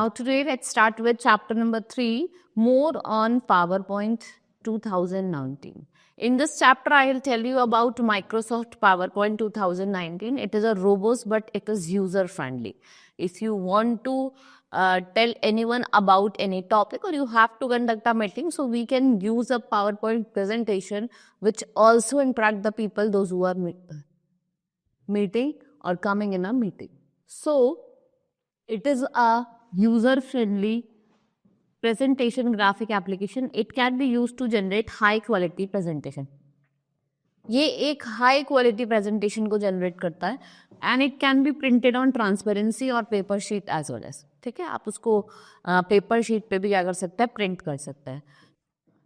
Now today let's start with chapter number 3, more on PowerPoint 2019. In this chapter I will tell you about Microsoft PowerPoint 2019. It is a robust but it is user friendly. If you want to tell anyone about any topic or you have to conduct a meeting, so we can use a PowerPoint presentation which also interact the people, those who are meeting or coming in a meeting. So it is a user-friendly presentation graphic application. It can be used to generate high quality presentation. ये एक high quality presentation को generate करता है and it can be printed on transparency और paper sheet as well as. ठीक है, आप उसको पेपर शीट पे भी क्या कर सकते हैं, प्रिंट कर सकते हैं.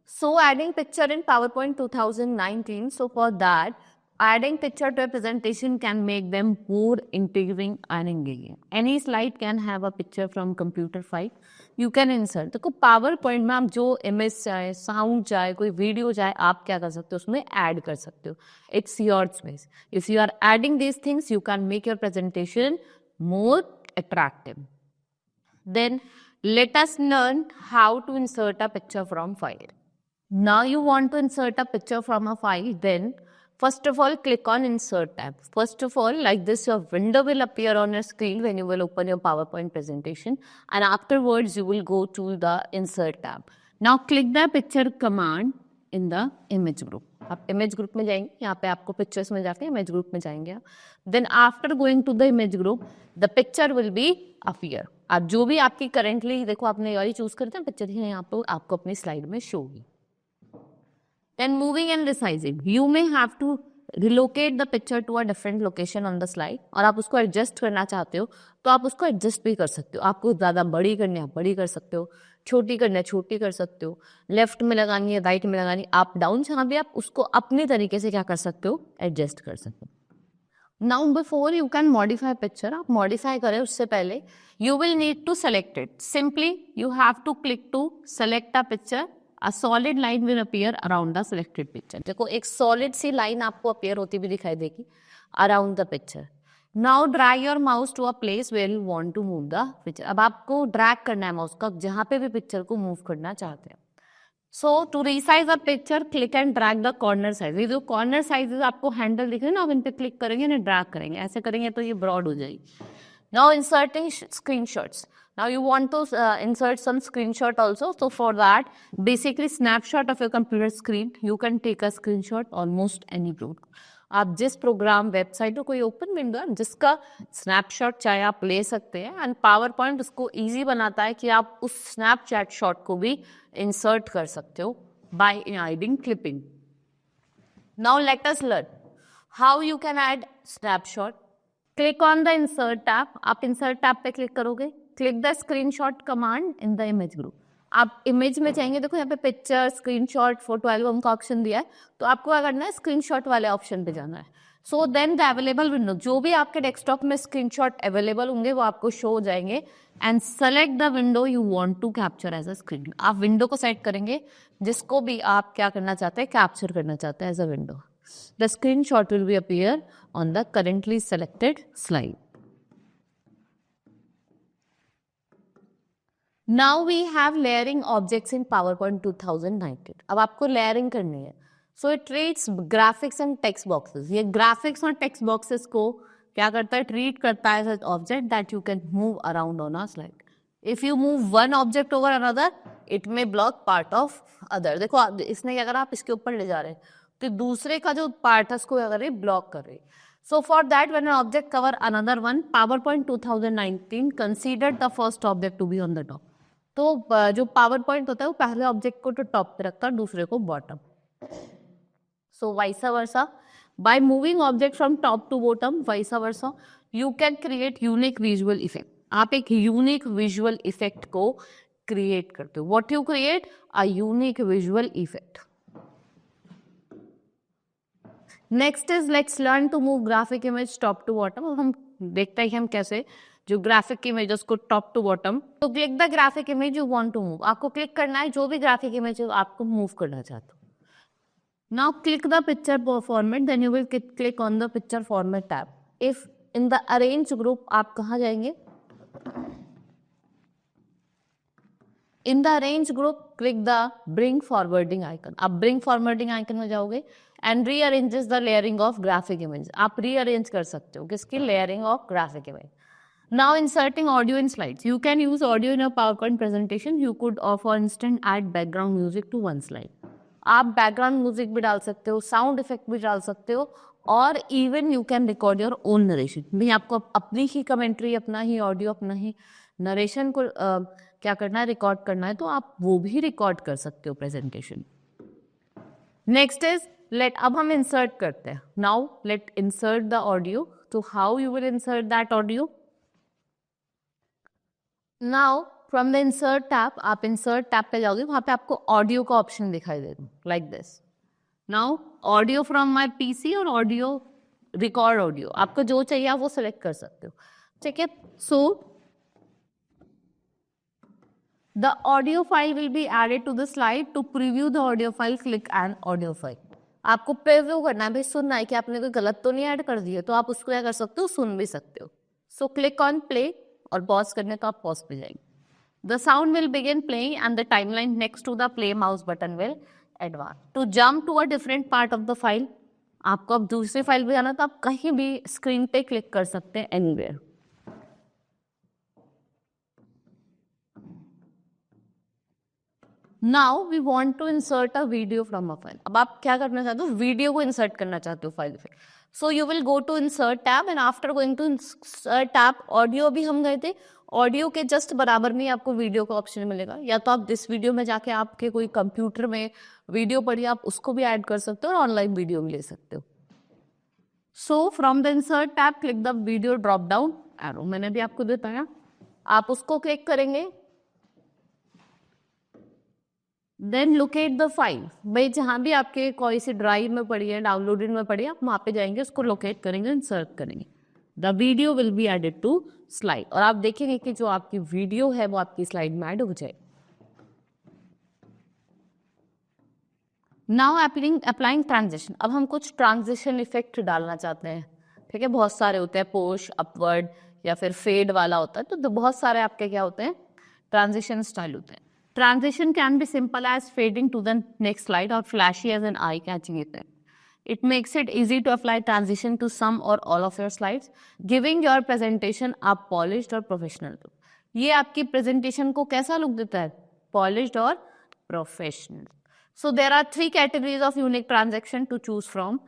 So adding picture in PowerPoint 2019. So for that, adding picture to a presentation can make them more intriguing and engaging. Any slide can have a picture from computer file. You can insert. देखो PowerPoint में आप जो image चाहे, sound चाहे, कोई video चाहे, आप क्या कर सकते हो, उसमें ऐड कर सकते हो. It's your choice. If you are adding these things, you can make your presentation more attractive. Then let us learn how to insert a picture from file. Now you want to insert a picture from a file, then first of all click on insert tab. First of all, like this, your window will appear on your screen when you will open your PowerPoint presentation, and afterwards you will go to the insert tab. Now click the picture command in the image group. आप image group में जाएंगे, यहाँ पे आपको pictures में जाके image group में जाएंगे आप. Then after going to the image group, the picture will be appear. आप जो भी आपकी currently, देखो आपने यही choose करते हैं picture, यहाँ पे आपको अपनी slide में show होगी. Then moving and resizing, you may have to relocate the picture to a different location on the slide. और आप उसको adjust करना चाहते हो तो आप उसको adjust भी कर सकते हो. आपको ज़्यादा बड़ी करनी है, आप बड़ी कर सकते हो. छोटी करनी है, छोटी कर सकते हो. लेफ्ट में लगानी है, राइट में लगानी है, अप डाउन, जहाँ भी आप उसको अपने तरीके से क्या कर सकते हो, एडजस्ट कर सकते हो. Now before you can modify picture, आप modify करें उससे पहले you will need to select it. Simply you have to click to select a picture. A solid line will appear around the selected picture. देखो एक solid सी line आपको appear होती भी दिखाई देगी around the picture. Now drag your mouse to a place where you want to move the picture. अब आपको drag करना है mouse का जहाँ पे भी picture को move करना चाहते हैं. So to resize a picture, click and drag the corner size. ये जो corner sizes आपको handle दिख रहे हैं ना, आप इन पे click करेंगे ना, drag करेंगे, ऐसे करेंगे तो ये broad हो जाएगी. Now inserting screenshots. Now you want to insert some screenshot also. So for that, basically snapshot of your computer screen. You can take a screenshot almost any program. आप जिस प्रोग्राम वेबसाइट को कोई open window है जिसका snapshot चाहे आप ले सकते हैं, एंड पावर पॉइंट उसको ईजी बनाता है कि आप उस स्नैपचैट शॉट को भी इंसर्ट कर सकते हो by adding clipping. Now let us learn how you can add snapshot. Click on the insert tab. आप इंसर्ट टैब पे क्लिक करोगे, click the screenshot command in the image group. आप image में जाएंगे, देखो यहाँ पे पिक्चर, स्क्रीनशॉट, फोटो एल्बम का ऑप्शन दिया है, तो आपको क्या करना है, स्क्रीनशॉट वाले ऑप्शन पे जाना है. So then the available window, जो भी आपके डेस्कटॉप में स्क्रीनशॉट अवेलेबल होंगे वो आपको शो हो जाएंगे. And select the window you want to capture as a screen. आप विंडो को सेलेक्ट करेंगे जिसको भी आप क्या करना चाहते हैं, कैप्चर करना चाहते हैं as a window. The screenshot will be appear on the currently selected slide. Now we have layering objects in PowerPoint 2019. अब आपको layering करनी है. So it treats graphics and text boxes. ये graphics और text boxes को क्या करता है, treat करता है as object that you can move around on a slide. If you move one object over another, it may block part of other. देखो इसने क्या करा, आप इसके ऊपर ले जा रहे हैं तो दूसरे का जो पार्ट है उसको क्या कर रही है, ब्लॉक कर रही है. So for that, when an object cover another one, PowerPoint 2019 considered the first object to be on the top. तो जो PowerPoint होता है वो पहले ऑब्जेक्ट को तो टॉप पे रखता है, दूसरे को bottom. So vice versa, by moving object from top to bottom, vice versa, you can create unique visual effect. आप एक unique visual effect को create करते हो. What you create? A unique visual effect. Next is let's learn to move graphic image top to bottom. अब हम देखते हैं कि हम कैसे जो ग्राफिक इमेजेस को टॉप टू बॉटम. तो click the graphic image you want to move. आपको क्लिक करना है जो भी ग्राफिक इमेज आपको मूव करना चाहते हो. Now click the picture format, then you will click on the picture format tab. If in the arrange group आप कहाँ जाएंगे, in the arrange group click the bring forwarding icon. आप bring forwarding icon में जाओगे and rearranges the layering of graphic image. आप rearrange कर सकते हो किसकी? Layering of graphic image. Now inserting audio in slides. You can use audio in a PowerPoint presentation. You could, for instance, add background music to one slide. आप background music भी डाल सकते हो, sound effect भी डाल सकते हो, और even you can record your own narration. भाई आपको अपनी ही commentary, अपना ही audio, अपना ही narration को क्या करना है? record करना है, तो आप वो भी record कर सकते हो presentation. Next is अब हम insert करते हैं. Now let insert the audio. So how you will insert that audio? Now from the insert tab, आप इंसर्ट टैब पे जाओगे, वहां पे आपको ऑडियो का ऑप्शन दिखाई देगा like this. Now audio from my PC और ऑडियो रिकॉर्ड ऑडियो, आपको जो चाहिए आप वो सेलेक्ट कर सकते हो. ठीक है. So the audio file will be added to the slide. To preview the audio file click an audio file. आपको प्रीव्यू करना है, भाई सुनना है कि आपने कोई गलत तो नहीं ऐड कर दिया, तो आप उसको क्या कर सकते हो? सुन भी सकते हो. सो क्लिक ऑन प्ले, और पॉज करने का आप पॉज पे जाएंगे. The sound will begin playing and the timeline next to the play mouse button will advance. To jump to a different part of the file, आपको अब दूसरी file पे जाना, तो आप कहीं भी स्क्रीन पे क्लिक कर सकते हैं, anywhere. Now we want to insert a video from a file. अब आप क्या करना चाहते हो? वीडियो को इंसर्ट करना चाहते हो फाइल पे. So you will go to insert tab and after going to insert tab, audio भी हम गए थे, ऑडियो के जस्ट बराबर में आपको वीडियो का ऑप्शन मिलेगा. या तो आप दिस वीडियो में जाके आपके कोई कंप्यूटर में वीडियो पड़ी, आप उसको भी ऐड कर सकते हो और ऑनलाइन वीडियो भी ले सकते हो. So from the insert tab click the video drop down arrow. मैंने भी आपको बताया, आप उसको क्लिक करेंगे. Then locate the file. भाई जहां भी आपके कोई सी ड्राइव में पड़ी है, डाउनलोडेड में पड़ी है, आप वहां पे जाएंगे, उसको लोकेट करेंगे, इंसर्ट करेंगे. The video will be added to slide. और आप देखेंगे कि जो आपकी वीडियो है वो आपकी स्लाइड में ऐड हो जाए. Now applying transition. अब हम कुछ ट्रांजिशन इफेक्ट डालना चाहते हैं. ठीक है, बहुत सारे होते हैं, पुश, अपवर्ड या फिर फेड वाला होता है, तो बहुत सारे आपके क्या होते हैं? ट्रांजिशन स्टाइल होते हैं. Transition can be simple as fading to the next slide or flashy as an eye-catching effect. It makes it easy to apply transition to some or all of your slides, giving your presentation a polished or professional look. ये आपकी presentation को कैसा look देता है? Polished और professional. So there are 3 categories of unique transition to choose from,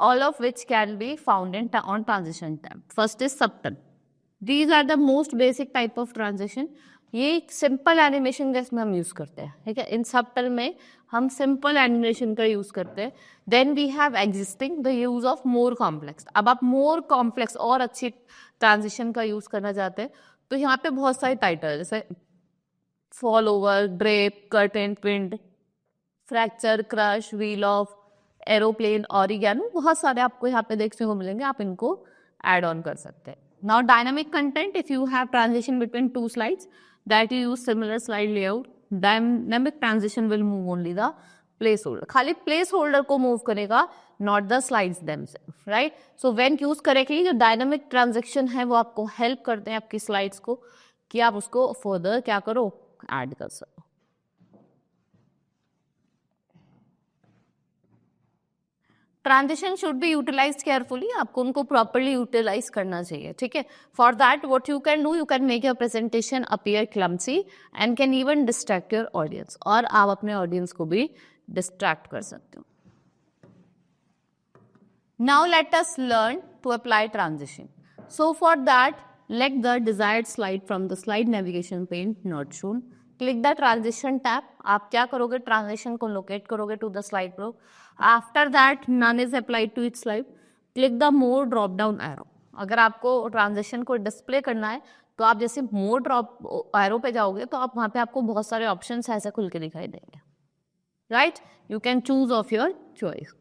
all of which can be found on transition tab. First is subtle. These are the most basic type of transition. ये simple animation जिसमें हम use करते हैं. ठीक है, इन subtle में हम simple animation का यूज करते हैं. Then we have existing, the use of more complex. अब आप मोर कॉम्प्लेक्स और अच्छी ट्रांजिशन का यूज करना चाहते हैं, तो यहाँ पे बहुत सारे टाइटल जैसे फॉल ओवर, ड्रेप, कर्टेन, पिंड, fracture, crush, wheel of, aeroplane, oregano, बहुत सारे आपको यहाँ पे देखने को मिलेंगे. आप इनको एड ऑन कर सकते हैं. Now dynamic content. If you have transition between 2 slides that you use similar slide layout, dynamic transition will move only the placeholder. खाली placeholder को move करेगा, not the slides themselves, right? So when use correctly, जो dynamic transition है वो आपको help करते हैं आपकी slides को कि आप उसको further क्या करो? add कर सको. Transition should be utilize carefully. आपको उनको प्रॉपरली यूटिलाइज करना चाहिए. ठीक है, for that what you can do, you can make your presentation appear clumsy and can even distract your audience. और आप अपने ऑडियंस को भी डिस्ट्रैक्ट कर सकते हो. Now let us learn to apply transition. So for that let the desired slide from the slide navigation pane not shown. Click the transition tab. आप क्या करोगे? ट्रांजिशन को लोकेट करोगे to the slide pro. After that none is applied to its slide. Click the more drop down arrow. अगर आपको transition को display करना है तो आप जैसे मोर ड्रॉप एरो पे जाओगे तो आप वहां पे आपको बहुत सारे ऑप्शंस ऐसे खुल के दिखाई देंगे. Right, you can choose of your choice.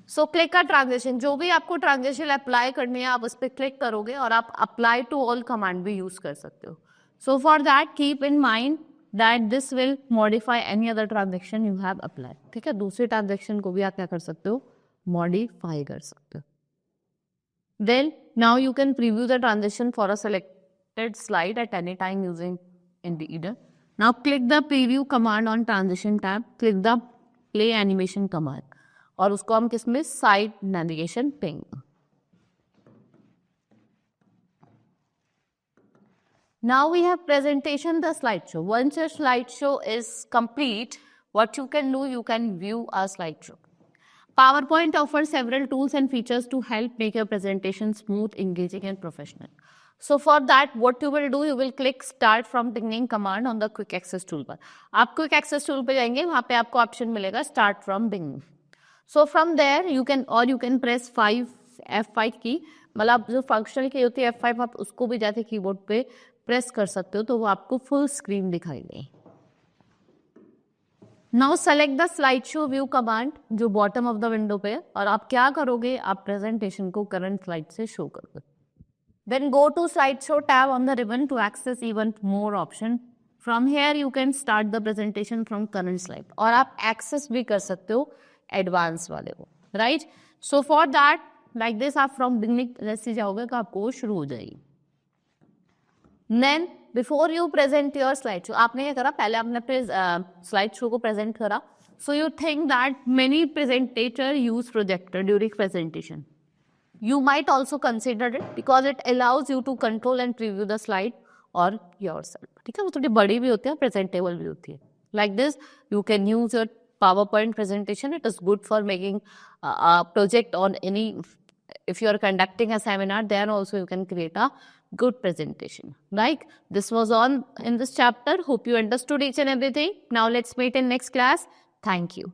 So click का ट्रांजिशन, जो भी आपको ट्रांजिशन अप्लाई करनी है आप उस पर क्लिक करोगे और आप अप्लाई टू ऑल कमांड भी यूज कर सकते हो. सो for that keep in mind that this will modify any other transaction you have applied. ठीक है, दूसरे ट्रांजेक्शन को भी आप क्या कर सकते हो? मॉडिफाई कर सकते हो. Then now you can preview the transition for a selected slide at any time using Indeed. Now click the preview command on transition tab, click the play animation command और उसको हम किसमें side navigation पेंगे. Now we have presentation the slideshow. Once your slideshow is complete, what you can do, you can view a slideshow. PowerPoint offers several tools and features to help make your presentation smooth, engaging and professional. So for that, what you will do, you will click start from beginning command on the quick access toolbar. आप quick access tool पे जाएंगे, वहाँ पे आपको option मिलेगा start from beginning. So from there you can press F5 की, मतलब जो functional की होती है F5 आप उसको भी जाके कीबोर्ड पे प्रेस कर सकते हो तो वो आपको फुल स्क्रीन दिखाई दे. Now select the slide show view command जो बॉटम ऑफ द विंडो पे है और आप क्या करोगे, आप प्रेजेंटेशन को करंट स्लाइड से शो करोगे. Then go to slide show tab on the ribbon to access even more option. From here you can start the presentation from current slide और आप एक्सेस भी कर सकते हो एडवांस वाले को, right. So for that like this आप from beginning जैसे जाओगे तो आपको वो शुरू हो जाएगी. Then before you present your slide show, आपने क्या करा, पहले आपने अपने स्लाइड शो को प्रेजेंट करा. So you think that many presenter use projector during presentation. You might also consider it because it allows you to control and preview the slide or yourself. ठीक है, वो थोड़ी बड़ी भी होती है, प्रेजेंटेबल भी होती है. Like this, you can use your PowerPoint presentation. It is good for making a project on any. If you are conducting a seminar, then also you can create a good presentation. Like this was on in this chapter. Hope you understood each and everything. Now let's meet in next class. Thank you.